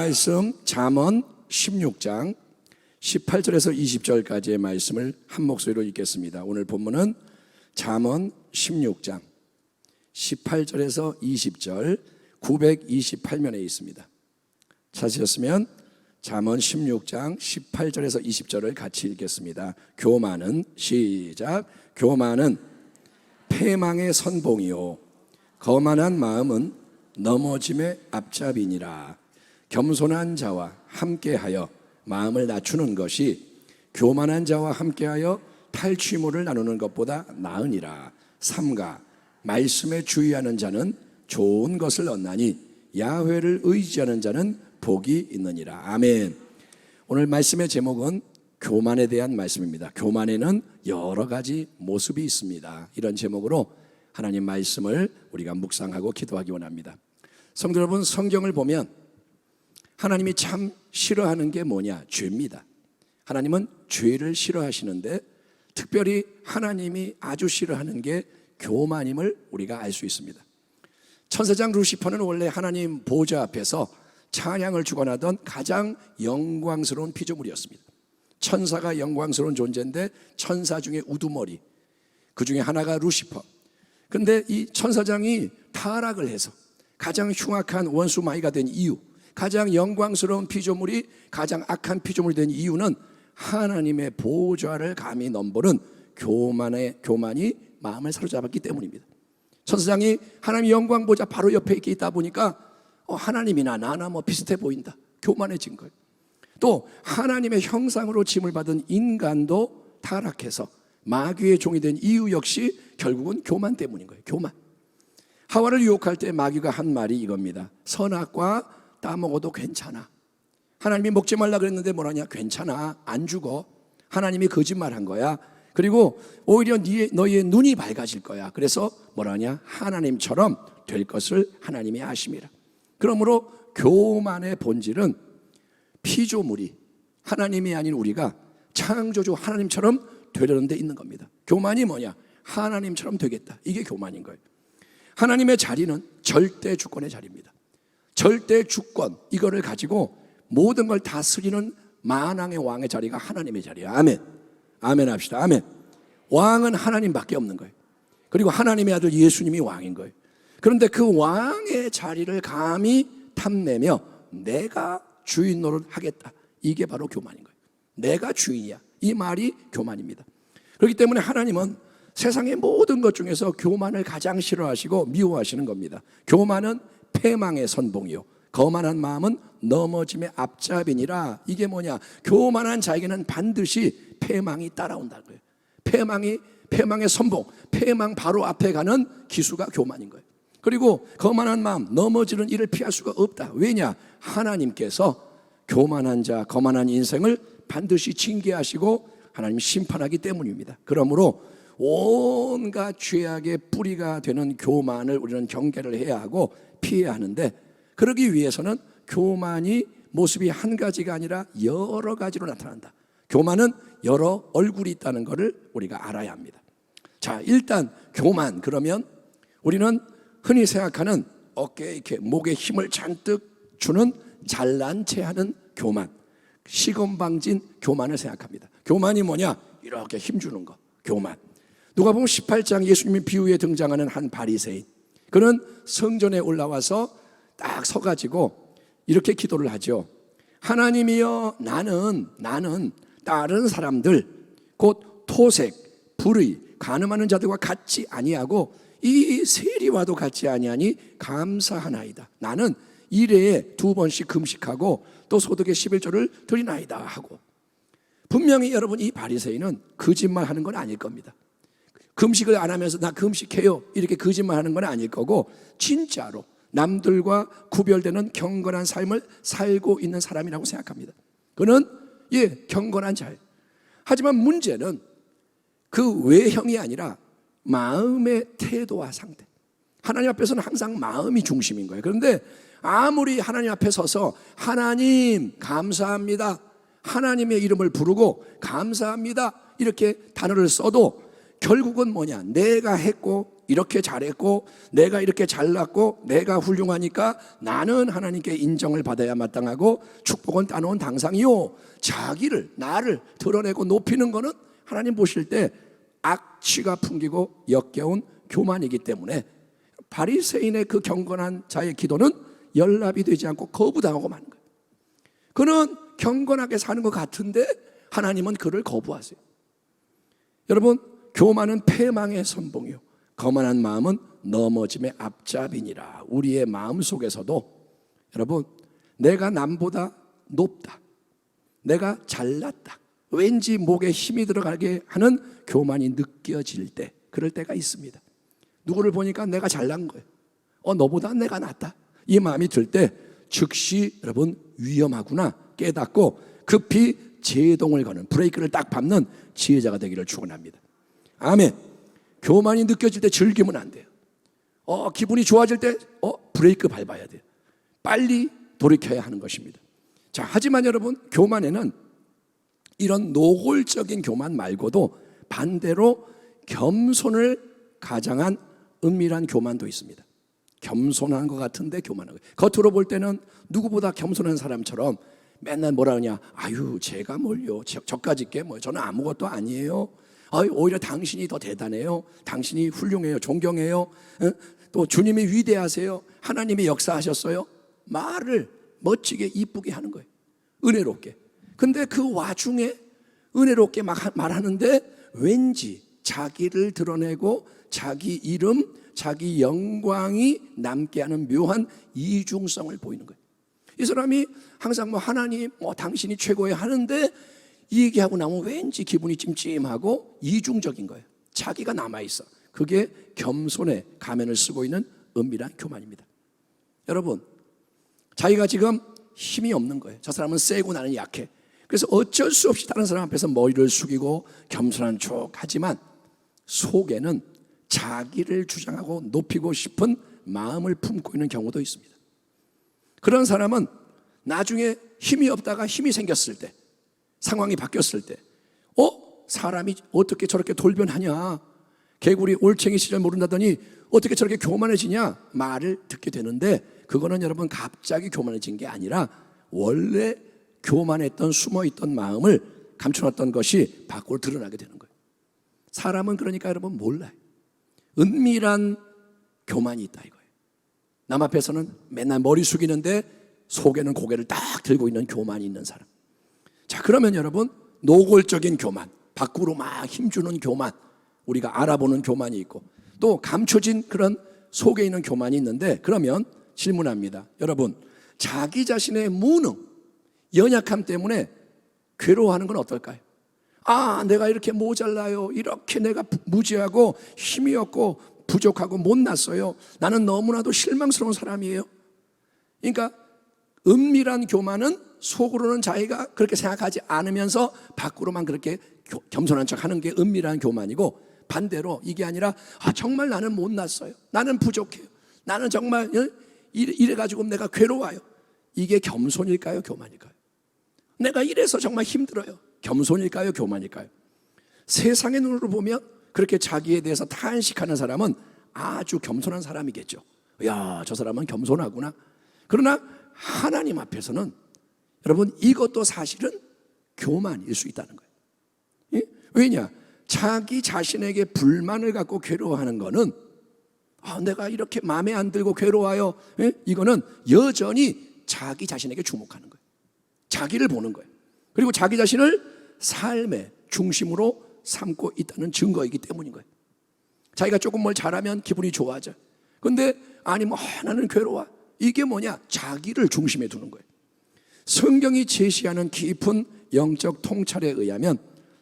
말씀 잠언 16장 18절에서 20절까지의 말씀을 한 목소리로 읽겠습니다. 오늘 본문은 잠언 16장 18절에서 20절 928면에 있습니다. 찾으셨으면 잠언 16장 18절에서 20절을 같이 읽겠습니다. 교만은 시작. 교만은 패망의 선봉이요 거만한 마음은 넘어짐의 앞잡이니라. 겸손한 자와 함께하여 마음을 낮추는 것이 교만한 자와 함께하여 탈취물을 나누는 것보다 나으니라. 삼가 말씀에 주의하는 자는 좋은 것을 얻나니 야훼를 의지하는 자는 복이 있느니라. 아멘. 오늘 말씀의 제목은 교만에 대한 말씀입니다. 교만에는 여러 가지 모습이 있습니다. 이런 제목으로 하나님 말씀을 우리가 묵상하고 기도하기 원합니다. 성도 여러분, 성경을 보면 하나님이 참 싫어하는 게 뭐냐? 죄입니다. 하나님은 죄를 싫어하시는데 특별히 하나님이 아주 싫어하는 게 교만임을 우리가 알 수 있습니다. 천사장 루시퍼는 원래 하나님 보좌 앞에서 찬양을 주관하던 가장 영광스러운 피조물이었습니다. 천사가 영광스러운 존재인데 천사 중에 우두머리, 그 중에 하나가 루시퍼. 근데 이 천사장이 타락을 해서 가장 흉악한 원수마귀가 된 이유, 가장 영광스러운 피조물이 가장 악한 피조물이 된 이유는 하나님의 보좌를 감히 넘보는 교만이 마음을 사로잡았기 때문입니다. 천사장이 하나님의 영광 보좌 바로 옆에 있다 보니까 하나님이나 나나 비슷해 보인다. 교만해진 거예요. 또 하나님의 형상으로 짐을 받은 인간도 타락해서 마귀의 종이 된 이유 역시 결국은 교만 때문인 거예요. 교만. 하와를 유혹할 때 마귀가 한 말이 이겁니다. 선악과 따먹어도 괜찮아. 하나님이 먹지 말라 그랬는데 뭐라냐? 괜찮아, 안 죽어. 하나님이 거짓말한 거야. 그리고 오히려 너희의 눈이 밝아질 거야. 그래서 뭐라냐? 하나님처럼 될 것을 하나님이 아심이라. 그러므로 교만의 본질은 피조물이 하나님이 아닌 우리가 창조주 하나님처럼 되려는 데 있는 겁니다. 교만이 뭐냐? 하나님처럼 되겠다. 이게 교만인 거예요. 하나님의 자리는 절대 주권의 자리입니다. 절대 주권, 이거를 가지고 모든 걸 다스리는 만왕의 왕의 자리가 하나님의 자리야. 아멘. 아멘 합시다. 아멘. 왕은 하나님밖에 없는 거예요. 그리고 하나님의 아들 예수님이 왕인 거예요. 그런데 그 왕의 자리를 감히 탐내며 내가 주인 노릇 하겠다. 이게 바로 교만인 거예요. 내가 주인이야. 이 말이 교만입니다. 그렇기 때문에 하나님은 세상의 모든 것 중에서 교만을 가장 싫어하시고 미워하시는 겁니다. 교만은 패망의 선봉이요 거만한 마음은 넘어짐의 앞잡이니라. 이게 뭐냐? 교만한 자에게는 반드시 패망이 따라온다는 거예요. 패망의 선봉, 패망 바로 앞에 가는 기수가 교만인 거예요. 그리고 거만한 마음, 넘어지는 일을 피할 수가 없다. 왜냐? 하나님께서 교만한 자, 거만한 인생을 반드시 징계하시고 하나님 심판하기 때문입니다. 그러므로 온갖 죄악의 뿌리가 되는 교만을 우리는 경계를 해야 하고 피해야 하는데, 그러기 위해서는 교만이 모습이 한 가지가 아니라 여러 가지로 나타난다. 교만은 여러 얼굴이 있다는 것을 우리가 알아야 합니다. 자, 일단 교만, 그러면 우리는 흔히 생각하는 어깨에 이렇게 목에 힘을 잔뜩 주는 잘난 체 하는 교만, 시건방진 교만을 생각합니다. 교만이 뭐냐? 이렇게 힘주는 거, 교만. 누가복음 18장 예수님의 비유에 등장하는 한 바리새인, 그는 성전에 올라와서 딱 서가지고 이렇게 기도를 하죠. 하나님이여, 나는 다른 사람들 곧 토색, 불의, 간음하는 자들과 같지 아니하고 이 세리와도 같지 아니하니 감사하나이다. 나는 일회에 2번씩 금식하고 또 소득의 11조를 드리나이다 하고. 분명히 여러분, 이 바리새인은 거짓말하는 건 아닐 겁니다. 금식을 안 하면서 나 금식해요 이렇게 거짓말하는 건 아닐 거고, 진짜로 남들과 구별되는 경건한 삶을 살고 있는 사람이라고 생각합니다. 그는 경건한 자예요. 하지만 문제는 그 외형이 아니라 마음의 태도와 상태. 하나님 앞에서는 항상 마음이 중심인 거예요. 그런데 아무리 하나님 앞에 서서 하나님 감사합니다, 하나님의 이름을 부르고 감사합니다 이렇게 단어를 써도 결국은 뭐냐? 내가 했고 이렇게 잘했고 내가 이렇게 잘났고 내가 훌륭하니까 나는 하나님께 인정을 받아야 마땅하고 축복은 따놓은 당상이요. 자기를 나를 드러내고 높이는 것은 하나님 보실 때 악취가 풍기고 역겨운 교만이기 때문에 바리새인의 그 경건한 자의 기도는 연락이 되지 않고 거부당하고 마는 거예요. 그는 경건하게 사는 것 같은데 하나님은 그를 거부하세요. 여러분, 교만은 패망의 선봉이요 거만한 마음은 넘어짐의 앞잡이니라. 우리의 마음 속에서도 여러분, 내가 남보다 높다, 내가 잘났다, 왠지 목에 힘이 들어가게 하는 교만이 느껴질 때, 그럴 때가 있습니다. 누구를 보니까 내가 잘난 거예요. 너보다 내가 낫다, 이 마음이 들 때 즉시 여러분 위험하구나 깨닫고 급히 제동을 거는, 브레이크를 딱 밟는 지혜자가 되기를 축원합니다. 아멘. 교만이 느껴질 때 즐기면 안 돼요. 기분이 좋아질 때 브레이크 밟아야 돼요. 빨리 돌이켜야 하는 것입니다. 자, 하지만 여러분, 교만에는 이런 노골적인 교만 말고도 반대로 겸손을 가장한 은밀한 교만도 있습니다. 겸손한 것 같은데 교만한 거예요. 겉으로 볼 때는 누구보다 겸손한 사람처럼 맨날 뭐라 그러냐, 아유 제가 뭘요, 저까짓 게 뭐, 저는 아무것도 아니에요, 오히려 당신이 더 대단해요, 당신이 훌륭해요, 존경해요, 또 주님이 위대하세요, 하나님이 역사하셨어요. 말을 멋지게 이쁘게 하는 거예요, 은혜롭게. 근데 그 와중에 은혜롭게 막 말하는데 왠지 자기를 드러내고 자기 이름, 자기 영광이 남게 하는 묘한 이중성을 보이는 거예요. 이 사람이 항상 하나님 당신이 최고에 하는데 이 얘기하고 나면 왠지 기분이 찜찜하고 이중적인 거예요. 자기가 남아있어. 그게 겸손의 가면을 쓰고 있는 은밀한 교만입니다. 여러분, 자기가 지금 힘이 없는 거예요. 저 사람은 세고 나는 약해. 그래서 어쩔 수 없이 다른 사람 앞에서 머리를 숙이고 겸손한 척 하지만 속에는 자기를 주장하고 높이고 싶은 마음을 품고 있는 경우도 있습니다. 그런 사람은 나중에 힘이 없다가 힘이 생겼을 때, 상황이 바뀌었을 때 사람이 어떻게 저렇게 돌변하냐, 개구리 올챙이 시절 모른다더니 어떻게 저렇게 교만해지냐 말을 듣게 되는데, 그거는 여러분 갑자기 교만해진 게 아니라 원래 교만했던 숨어있던 마음을 감춰놨던 것이 밖으로 드러나게 되는 거예요. 사람은 그러니까 여러분 몰라요. 은밀한 교만이 있다 이거예요. 남 앞에서는 맨날 머리 숙이는데 속에는 고개를 딱 들고 있는 교만이 있는 사람. 자, 그러면 여러분, 노골적인 교만, 밖으로 막 힘주는 교만, 우리가 알아보는 교만이 있고, 또 감춰진 그런 속에 있는 교만이 있는데, 그러면 질문합니다. 여러분, 자기 자신의 무능, 연약함 때문에 괴로워하는 건 어떨까요? 내가 이렇게 모자라요, 이렇게 내가 무지하고 힘이 없고 부족하고 못났어요, 나는 너무나도 실망스러운 사람이에요. 그러니까 은밀한 교만은 속으로는 자기가 그렇게 생각하지 않으면서 밖으로만 그렇게 겸손한 척 하는 게 은밀한 교만이고, 반대로 이게 아니라 정말 나는 못났어요, 나는 부족해요, 나는 정말 이래가지고 내가 괴로워요, 이게 겸손일까요, 교만일까요? 내가 이래서 정말 힘들어요, 겸손일까요, 교만일까요? 세상의 눈으로 보면 그렇게 자기에 대해서 탄식하는 사람은 아주 겸손한 사람이겠죠. 야, 저 사람은 겸손하구나. 그러나 하나님 앞에서는 여러분, 이것도 사실은 교만일 수 있다는 거예요. 예? 왜냐? 자기 자신에게 불만을 갖고 괴로워하는 거는 내가 이렇게 마음에 안 들고 괴로워요, 예? 이거는 여전히 자기 자신에게 주목하는 거예요. 자기를 보는 거예요. 그리고 자기 자신을 삶의 중심으로 삼고 있다는 증거이기 때문인 거예요. 자기가 조금 뭘 잘하면 기분이 좋아져. 근데 나는 괴로워. 이게 뭐냐? 자기를 중심에 두는 거예요. 성경이 제시하는 깊은 영적 통찰에 의하면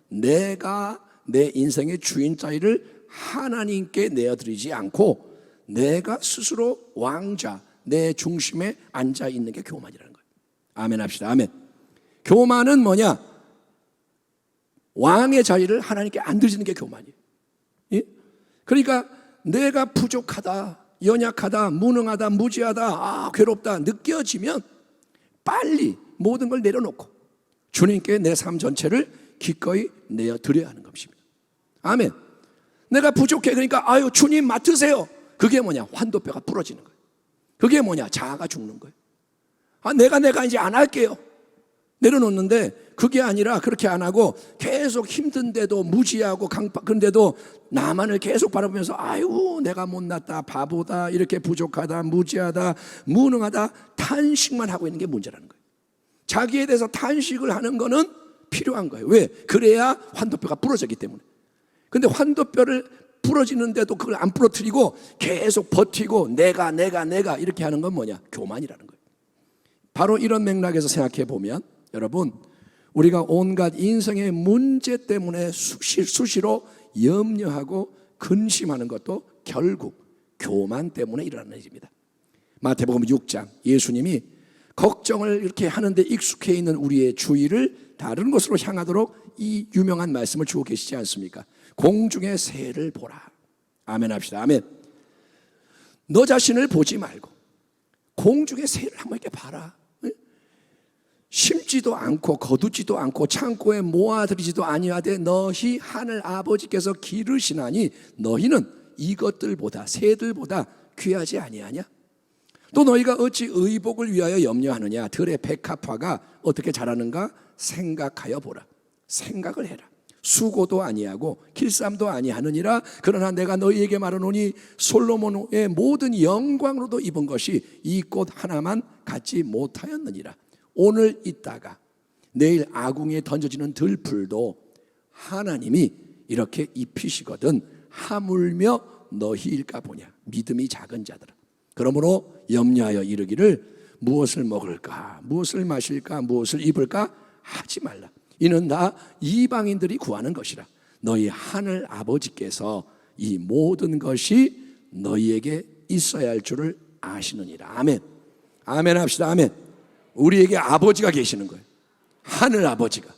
내가 내 인생의 주인 자리를 하나님께 내어드리지 않고 내가 스스로 왕자, 내 중심에 앉아 있는 게 교만이라는 거예요. 아멘 합시다. 아멘. 교만은 뭐냐? 왕의 자리를 하나님께 안 드리는 게 교만이에요. 예? 그러니까 내가 부족하다, 연약하다, 무능하다, 무지하다, 괴롭다 느껴지면 빨리 모든 걸 내려놓고 주님께 내 삶 전체를 기꺼이 내어드려야 하는 것입니다. 아멘. 내가 부족해. 그러니까 아유 주님 맡으세요. 그게 뭐냐? 환도뼈가 부러지는 거예요. 그게 뭐냐? 자아가 죽는 거예요. 내가 이제 안 할게요. 내려놓는데 그게 아니라 그렇게 안 하고 계속 힘든데도 무지하고 그런데도 나만을 계속 바라보면서 아유 내가 못났다, 바보다, 이렇게 부족하다, 무지하다, 무능하다 탄식만 하고 있는 게 문제라는 거예요. 자기에 대해서 탄식을 하는 거는 필요한 거예요. 왜? 그래야 환도뼈가 부러졌기 때문에. 근데 환도뼈를 부러지는데도 그걸 안 부러뜨리고 계속 버티고 내가 이렇게 하는 건 뭐냐? 교만이라는 거예요. 바로 이런 맥락에서 생각해 보면 여러분, 우리가 온갖 인생의 문제 때문에 수시로 염려하고 근심하는 것도 결국 교만 때문에 일어나는 일입니다. 마태복음 6장, 예수님이 걱정을 이렇게 하는데 익숙해 있는 우리의 주의를 다른 곳으로 향하도록 이 유명한 말씀을 주고 계시지 않습니까? 공중의 새를 보라. 아멘 합시다. 아멘. 너 자신을 보지 말고 공중의 새를 한번 이렇게 봐라. 심지도 않고 거두지도 않고 창고에 모아들이지도 아니하되 너희 하늘 아버지께서 기르시나니 너희는 이것들보다 새들보다 귀하지 아니하냐? 또 너희가 어찌 의복을 위하여 염려하느냐? 들의 백합화가 어떻게 자라는가 생각하여 보라. 생각을 해라. 수고도 아니하고 길쌈도 아니하느니라. 그러나 내가 너희에게 말하노니 솔로몬의 모든 영광으로도 입은 것이 이 꽃 하나만 갖지 못하였느니라. 오늘 있다가 내일 아궁이에 던져지는 들풀도 하나님이 이렇게 입히시거든 하물며 너희일까 보냐. 믿음이 작은 자들아. 그러므로 염려하여 이르기를 무엇을 먹을까, 무엇을 마실까, 무엇을 입을까 하지 말라. 이는 다 이방인들이 구하는 것이라. 너희 하늘 아버지께서 이 모든 것이 너희에게 있어야 할 줄을 아시느니라. 아멘. 아멘 합시다. 아멘. 우리에게 아버지가 계시는 거예요. 하늘 아버지가.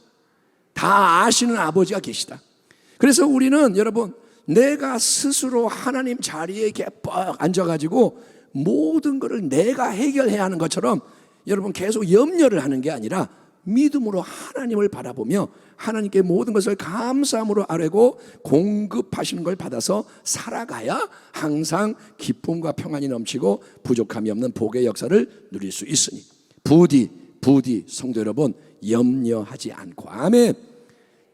다 아시는 아버지가 계시다. 그래서 우리는 여러분, 내가 스스로 하나님 자리에 이렇게 뻑 앉아가지고 모든 것을 내가 해결해야 하는 것처럼 여러분 계속 염려를 하는 게 아니라 믿음으로 하나님을 바라보며 하나님께 모든 것을 감사함으로 아뢰고 공급하시는 걸 받아서 살아가야 항상 기쁨과 평안이 넘치고 부족함이 없는 복의 역사를 누릴 수 있으니 부디 성도 여러분 염려하지 않고 아멘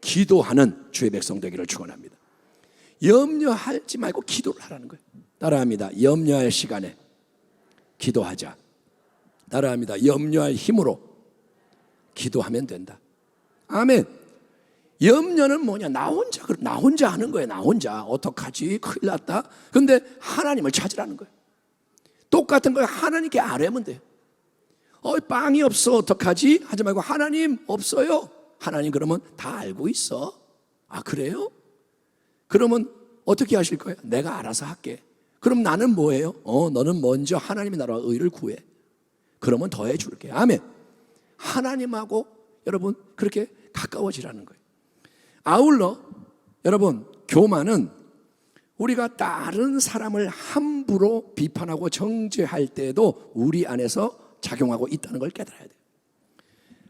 기도하는 주의 백성 되기를 축원합니다. 염려하지 말고 기도를 하라는 거예요. 따라합니다. 염려할 시간에 기도하자. 따라합니다. 염려할 힘으로 기도하면 된다. 아멘. 염려는 뭐냐? 나 혼자 하는 거예요. 나 혼자 어떡하지? 큰일 났다. 근데 하나님을 찾으라는 거예요. 똑같은 걸 하나님께 아뢰면 돼요. 빵이 없어 어떡하지? 하지 말고 하나님 없어요. 하나님 그러면 다 알고 있어. 아 그래요? 그러면 어떻게 하실 거예요? 내가 알아서 할게. 그럼 나는 뭐예요? 너는 먼저 하나님의 나라와 의를 구해. 그러면 더해 줄게. 아멘. 하나님하고 여러분 그렇게 가까워지라는 거예요. 아울러 여러분 교만은 우리가 다른 사람을 함부로 비판하고 정죄할 때도 우리 안에서 작용하고 있다는 걸 깨달아야 돼요.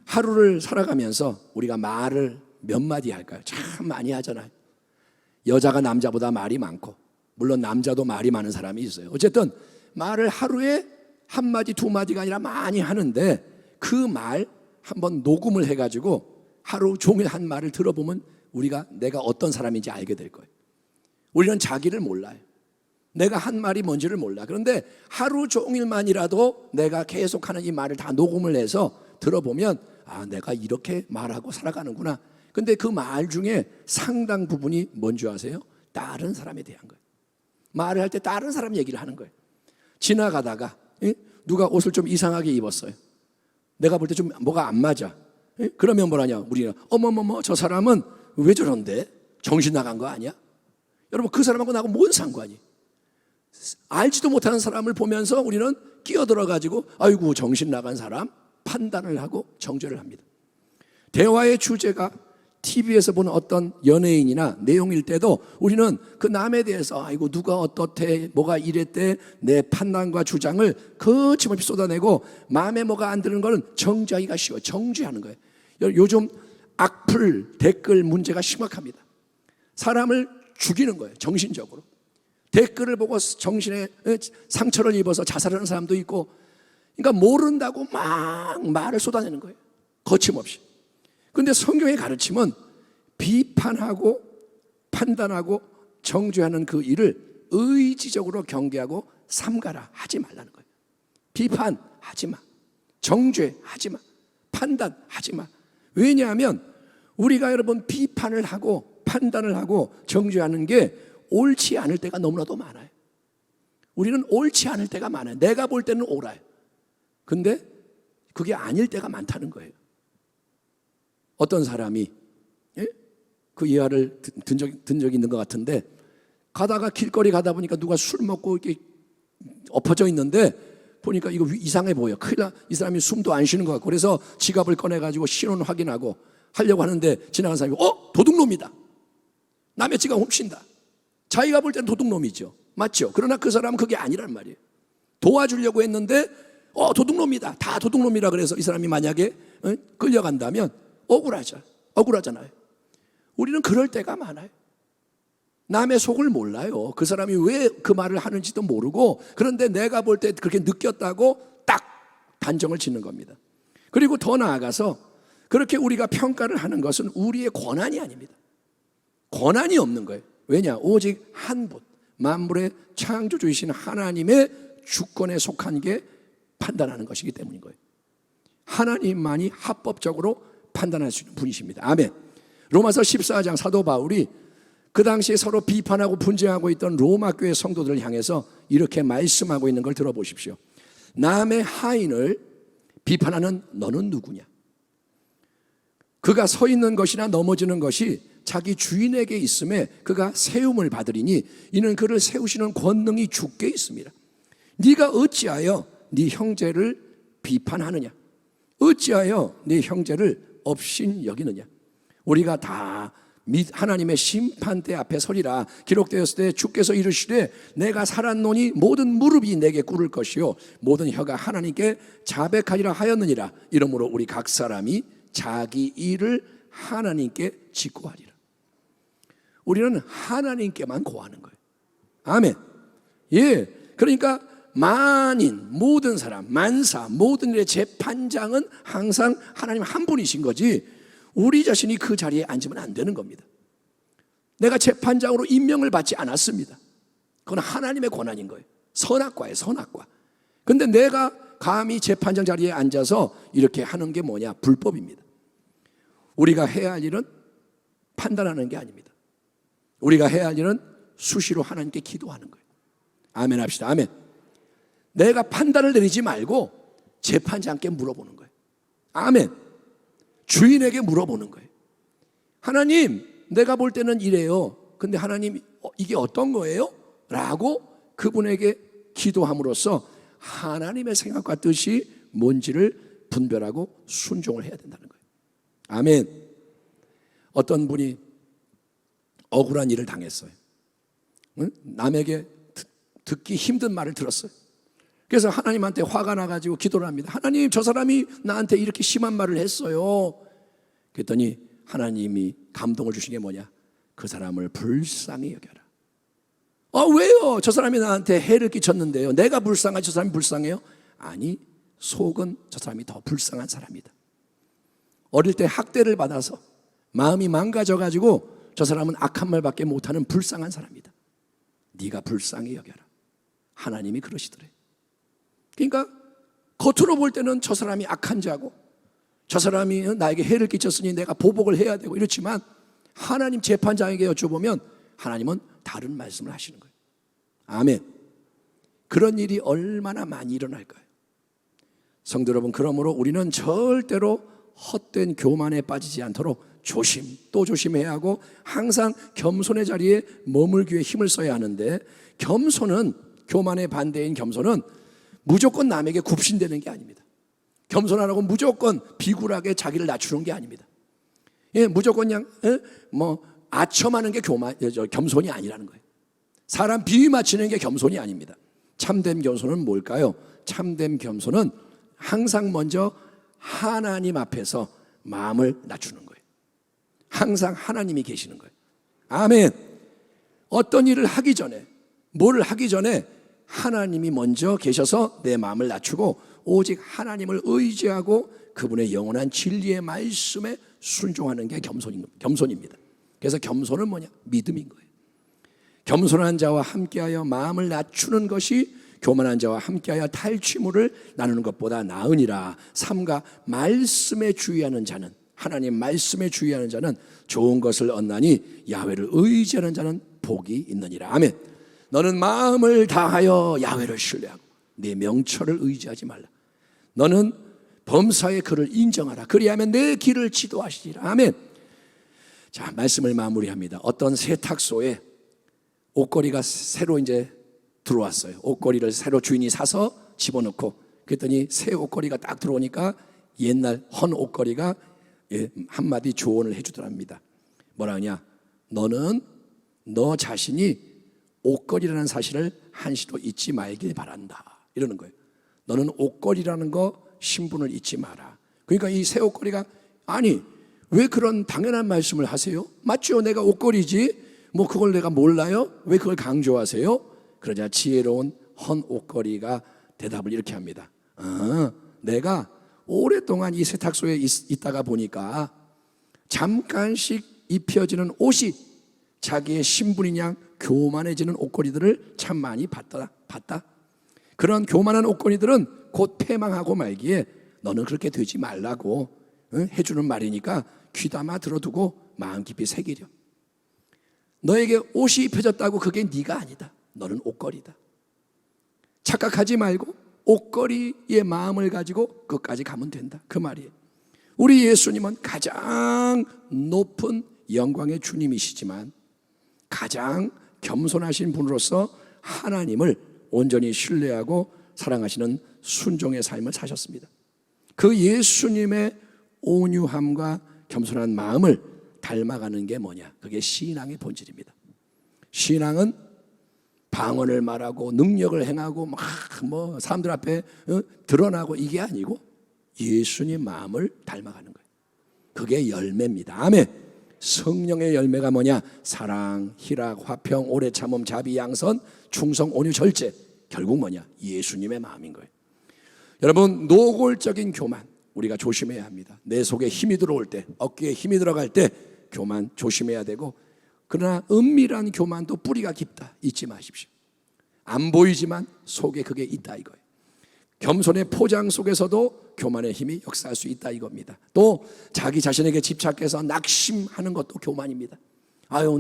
하루를 살아가면서 우리가 말을 몇 마디 할까요? 참 많이 하잖아요. 여자가 남자보다 말이 많고 물론 남자도 말이 많은 사람이 있어요. 어쨌든 말을 하루에 한 마디 두 마디가 아니라 많이 하는데 그 말 한번 녹음을 해가지고 하루 종일 한 말을 들어보면 내가 어떤 사람인지 알게 될 거예요. 우리는 자기를 몰라요. 내가 한 말이 뭔지를 몰라. 그런데 하루 종일만이라도 내가 계속하는 이 말을 다 녹음을 해서 들어보면 내가 이렇게 말하고 살아가는구나. 근데 그 말 중에 상당 부분이 뭔지 아세요? 다른 사람에 대한 거예요. 말을 할 때 다른 사람 얘기를 하는 거예요. 지나가다가 누가 옷을 좀 이상하게 입었어요. 내가 볼 때 좀 뭐가 안 맞아. 그러면 뭐라냐? 우리는 어머머머 저 사람은 왜 저런데? 정신 나간 거 아니야? 여러분 그 사람하고 나하고 뭔 상관이? 알지도 못하는 사람을 보면서 우리는 끼어들어가지고 아이고 정신 나간 사람 판단을 하고 정죄를 합니다. 대화의 주제가 TV에서 보는 어떤 연예인이나 내용일 때도 우리는 그 남에 대해서 아이고 누가 어떻대 뭐가 이랬대 내 판단과 주장을 거침없이 쏟아내고 마음에 뭐가 안 드는 거는 정죄하기가 쉬워. 정죄하는 거예요. 요즘 악플 댓글 문제가 심각합니다. 사람을 죽이는 거예요. 정신적으로. 댓글을 보고 정신에 상처를 입어서 자살하는 사람도 있고, 그러니까 모른다고 막 말을 쏟아내는 거예요. 거침없이. 그런데 성경의 가르침은 비판하고 판단하고 정죄하는 그 일을 의지적으로 경계하고 삼가라. 하지 말라는 거예요. 비판하지 마. 정죄하지 마. 판단하지 마. 왜냐하면 우리가 여러분 비판을 하고 판단을 하고 정죄하는 게 옳지 않을 때가 너무나도 많아요. 우리는 옳지 않을 때가 많아요. 내가 볼 때는 옳아요. 근데 그게 아닐 때가 많다는 거예요. 어떤 사람이 그 예화를 든 적이 있는 것 같은데, 가다가 길거리 가다 보니까 누가 술 먹고 이렇게 엎어져 있는데 보니까 이거 이상해 보여. 큰일 나. 이 사람이 숨도 안 쉬는 것 같고, 그래서 지갑을 꺼내가지고 신원 확인하고 하려고 하는데 지나간 사람이 도둑놈이다. 남의 지갑 훔친다. 자기가 볼 때는 도둑놈이죠. 맞죠? 그러나 그 사람은 그게 아니란 말이에요. 도와주려고 했는데 도둑놈이다. 다 도둑놈이라 그래서 이 사람이 만약에 끌려간다면 억울하잖아요. 우리는 그럴 때가 많아요. 남의 속을 몰라요. 그 사람이 왜 그 말을 하는지도 모르고, 그런데 내가 볼 때 그렇게 느꼈다고 딱 단정을 짓는 겁니다. 그리고 더 나아가서 그렇게 우리가 평가를 하는 것은 우리의 권한이 아닙니다. 권한이 없는 거예요. 왜냐? 오직 한 분, 만물의 창조주이신 하나님의 주권에 속한 게 판단하는 것이기 때문인 거예요. 하나님만이 합법적으로 판단할 수 있는 분이십니다. 아멘. 로마서 14장 사도 바울이 그 당시에 서로 비판하고 분쟁하고 있던 로마 교회 성도들을 향해서 이렇게 말씀하고 있는 걸 들어보십시오. 남의 하인을 비판하는 너는 누구냐? 그가 서 있는 것이나 넘어지는 것이 자기 주인에게 있음에 그가 세움을 받으리니 이는 그를 세우시는 권능이 주께 있습니다. 네가 어찌하여 네 형제를 비판하느냐? 어찌하여 네 형제를 업신 여기느냐? 우리가 다 하나님의 심판대 앞에 서리라. 기록되었을 때 주께서 이르시되 내가 살았노니 모든 무릎이 내게 꿇을 것이요 모든 혀가 하나님께 자백하리라 하였느니라. 이러므로 우리 각 사람이 자기 일을 하나님께 직고하리라. 우리는 하나님께만 고하는 거예요. 아멘. 예. 그러니까 만인, 모든 사람, 만사, 모든 일의 재판장은 항상 하나님 한 분이신 거지, 우리 자신이 그 자리에 앉으면 안 되는 겁니다. 내가 재판장으로 임명을 받지 않았습니다. 그건 하나님의 권한인 거예요. 선악과예요, 선악과. 근데 내가 감히 재판장 자리에 앉아서 이렇게 하는 게 뭐냐? 불법입니다. 우리가 해야 할 일은 판단하는 게 아닙니다. 우리가 해야 할 일은 수시로 하나님께 기도하는 거예요. 아멘 합시다. 아멘. 내가 판단을 내리지 말고 재판장께 물어보는 거예요. 아멘. 주인에게 물어보는 거예요. 하나님, 내가 볼 때는 이래요. 근데 하나님, 이게 어떤 거예요? 라고 그분에게 기도함으로써 하나님의 생각과 뜻이 뭔지를 분별하고 순종을 해야 된다는 거예요. 아멘. 어떤 분이 억울한 일을 당했어요. 남에게 듣기 힘든 말을 들었어요. 그래서 하나님한테 화가 나가지고 기도를 합니다. 하나님, 저 사람이 나한테 이렇게 심한 말을 했어요. 그랬더니 하나님이 감동을 주신 게 뭐냐? 그 사람을 불쌍히 여겨라. 왜요? 저 사람이 나한테 해를 끼쳤는데요. 내가 불쌍하지 저 사람이 불쌍해요? 아니, 속은 저 사람이 더 불쌍한 사람이다. 어릴 때 학대를 받아서 마음이 망가져가지고 저 사람은 악한 말밖에 못하는 불쌍한 사람이다. 네가 불쌍히 여겨라. 하나님이 그러시더래. 그러니까 겉으로 볼 때는 저 사람이 악한 자고 저 사람이 나에게 해를 끼쳤으니 내가 보복을 해야 되고 이렇지만 하나님 재판장에게 여쭤보면 하나님은 다른 말씀을 하시는 거예요. 아멘. 그런 일이 얼마나 많이 일어날까요? 성도 여러분, 그러므로 우리는 절대로 헛된 교만에 빠지지 않도록 조심 또 조심해야 하고 항상 겸손의 자리에 머물기 위해 힘을 써야 하는데, 겸손은, 교만의 반대인 겸손은 무조건 남에게 굽신대는 게 아닙니다. 겸손하라고 무조건 비굴하게 자기를 낮추는 게 아닙니다. 예, 무조건 그냥 아첨하는 게 겸손이 아니라는 거예요. 사람 비위 맞추는 게 겸손이 아닙니다. 참된 겸손은 뭘까요? 참된 겸손은 항상 먼저 하나님 앞에서 마음을 낮추는 거예요. 항상 하나님이 계시는 거예요. 아멘. 어떤 일을 하기 전에, 뭘 하기 전에 하나님이 먼저 계셔서 내 마음을 낮추고 오직 하나님을 의지하고 그분의 영원한 진리의 말씀에 순종하는 게 겸손입니다. 그래서 겸손은 뭐냐? 믿음인 거예요. 겸손한 자와 함께하여 마음을 낮추는 것이 교만한 자와 함께하여 탈취물을 나누는 것보다 나으니라. 삼가 말씀에 주의하는 자는, 하나님 말씀에 주의하는 자는 좋은 것을 얻나니 야훼를 의지하는 자는 복이 있느니라. 아멘. 너는 마음을 다하여 야훼를 신뢰하고 네 명철을 의지하지 말라. 너는 범사의 그를 인정하라. 그리하면 내 길을 지도하시리라. 아멘. 자, 말씀을 마무리합니다. 어떤 세탁소에 옷걸이가 새로 이제 들어왔어요. 옷걸이를 새로 주인이 사서 집어넣고, 그랬더니 새 옷걸이가 딱 들어오니까 옛날 헌 옷걸이가 한마디 조언을 해주더랍니다. 뭐라 하냐? 너는 너 자신이 옷걸이라는 사실을 한시도 잊지 말길 바란다. 이러는 거예요. 너는 옷걸이라는 거 신분을 잊지 마라. 그러니까 이 새 옷걸이가, 아니 왜 그런 당연한 말씀을 하세요? 맞죠? 내가 옷걸이지 뭐 그걸 내가 몰라요? 왜 그걸 강조하세요? 그러자 지혜로운 헌 옷걸이가 대답을 이렇게 합니다. 내가 오랫동안 이 세탁소에 있다가 보니까 잠깐씩 입혀지는 옷이 자기의 신분인 양 교만해지는 옷걸이들을 참 많이 봤다. 그런 교만한 옷걸이들은 곧 패망하고 말기에 너는 그렇게 되지 말라고 해주는 말이니까 귀담아 들어두고 마음 깊이 새기려. 너에게 옷이 입혀졌다고 그게 네가 아니다. 너는 옷걸이다. 착각하지 말고 옷걸이의 마음을 가지고 끝까지 가면 된다. 그 말이에요. 우리 예수님은 가장 높은 영광의 주님이시지만 가장 겸손하신 분으로서 하나님을 온전히 신뢰하고 사랑하시는 순종의 삶을 사셨습니다. 그 예수님의 온유함과 겸손한 마음을 닮아가는 게 뭐냐? 그게 신앙의 본질입니다. 신앙은 방언을 말하고 능력을 행하고 막 뭐 사람들 앞에 드러나고 이게 아니고 예수님 마음을 닮아가는 거예요. 그게 열매입니다. 아멘. 성령의 열매가 뭐냐? 사랑, 희락, 화평, 오래 참음, 자비, 양선, 충성, 온유, 절제. 결국 뭐냐? 예수님의 마음인 거예요. 여러분, 노골적인 교만 우리가 조심해야 합니다. 내 속에 힘이 들어올 때, 어깨에 힘이 들어갈 때 교만 조심해야 되고, 그러나 은밀한 교만도 뿌리가 깊다. 잊지 마십시오. 안 보이지만 속에 그게 있다 이거예요. 겸손의 포장 속에서도 교만의 힘이 역사할 수 있다 이겁니다. 또 자기 자신에게 집착해서 낙심하는 것도 교만입니다. 아유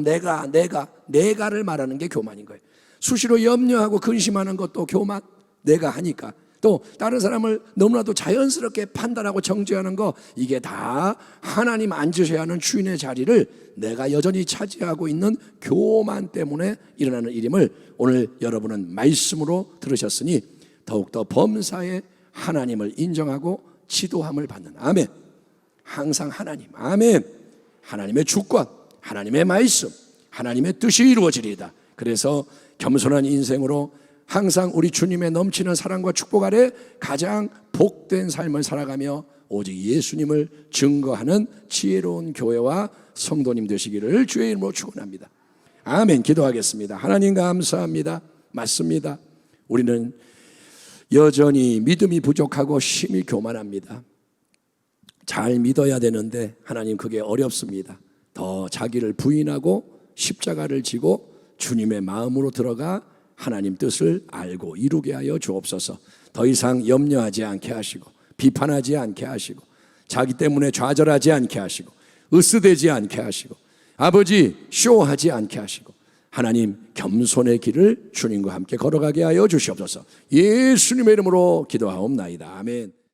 내가를 말하는 게 교만인 거예요. 수시로 염려하고 근심하는 것도 교만, 내가 하니까. 또 다른 사람을 너무나도 자연스럽게 판단하고 정죄하는 거, 이게 다 하나님 앉으셔야 하는 주인의 자리를 내가 여전히 차지하고 있는 교만 때문에 일어나는 일임을 오늘 여러분은 말씀으로 들으셨으니 더욱더 범사에 하나님을 인정하고 지도함을 받는, 아멘. 항상 하나님, 아멘. 하나님의 주권, 하나님의 말씀, 하나님의 뜻이 이루어지리이다. 그래서 겸손한 인생으로 항상 우리 주님의 넘치는 사랑과 축복 아래 가장 복된 삶을 살아가며 오직 예수님을 증거하는 지혜로운 교회와 성도님 되시기를 주의 이름으로 축원합니다. 아멘. 기도하겠습니다. 하나님 감사합니다. 맞습니다. 우리는 여전히 믿음이 부족하고 심히 교만합니다. 잘 믿어야 되는데 하나님 그게 어렵습니다. 더 자기를 부인하고 십자가를 지고 주님의 마음으로 들어가 하나님 뜻을 알고 이루게 하여 주옵소서. 더 이상 염려하지 않게 하시고 비판하지 않게 하시고 자기 때문에 좌절하지 않게 하시고 으스대지 않게 하시고 아버지 쇼하지 않게 하시고 하나님 겸손의 길을 주님과 함께 걸어가게 하여 주시옵소서. 예수님의 이름으로 기도하옵나이다. 아멘.